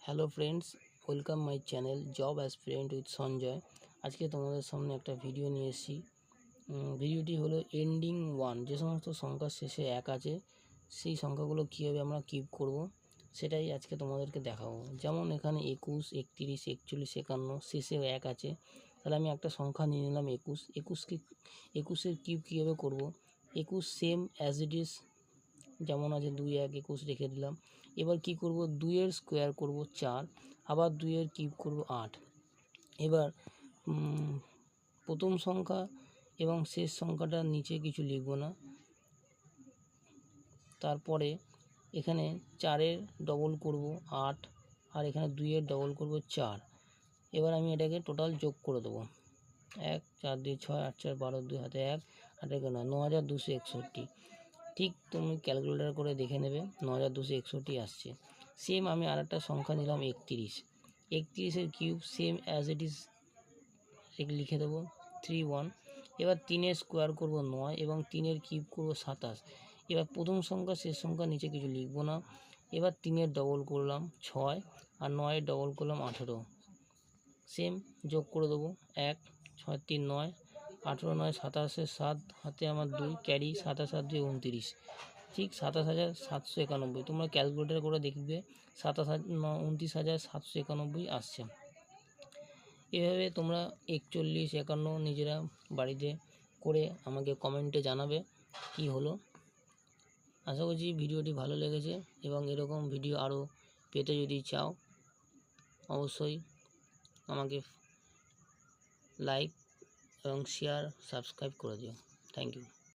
Hello friends, welcome my channel job aspirant with Sanjay. আজকে তোমাদের সামনে একটা ভিডিও নিয়ে এসেছি। ভিডিওটি হলো এন্ডিং ওয়ান, যে সমস্ত সংখ্যার শেষে এক আছে সেই সংখ্যাগুলো কীভাবে আমরা কিপ করব সেটাই আজকে তোমাদেরকে দেখাবো। যেমন এখানে 21, 31, 41, 51 শেষে এক আছে, তাহলে আমি একটা সংখ্যা নিয়ে নিলাম 21। 21এর কিপ কীভাবে করব? 21 সেম অ্যাজ ইট ইজ যেমন আছে 2, 1, 21 রেখে দিলাম। এবার কি করব, 2-এর স্কোয়ার করব 4, আবার 2-এর কিউব করব 8। এবার প্রথম সংখ্যা এবং শেষ সংখ্যাটার নিচে কিছু লিখব না। তারপরে এখানে 4-এর ডবল করব 8, আর এখানে 2-এর ডবল করব 4। এবার আমি এটাকে টোটাল যোগ করে দেবো। 1, 4, 2, 6, 8, 4, 12, 2 হাতে 1, 8 9, 9261। ঠিক তুমি ক্যালকুলেটর করে দেখে নেবে, 9261 আসছে। সেম আমি আরেকটা সংখ্যা নিলাম 31। 31-এর cube same as it is লিখে দেবো 31। এবার 3-এর স্কোয়ার করব 9 এবং 3-এর কিউব করব 27। এবার প্রথম সংখ্যা শেষ সংখ্যা নিচে কিছু লিখব না। এবার 3-এর ডবল করলাম 6, আর 9-এর ডবল করলাম 18। সেম যোগ করে দেবো 1, 6, 3, 9, 18, 9, 27, 7 হাতে আমার 2 ক্যারি, 27, 7, 2, 29। ঠিক 27,791। তোমরা ক্যালকুলেটর করে দেখবে 29,791 আসছে। এভাবে তোমরা 41, 51 নিজেরা বাড়িতে করে আমাকে কমেন্টে জানাবে কি হলো। আশা করছি ভিডিওটি ভালো লেগেছে, এবং এরকম ভিডিও আরও পেতে যদি চাও অবশ্যই আমাকে লাইক এবং শেয়ার সাবস্ক্রাইব করে দিও। Thank you.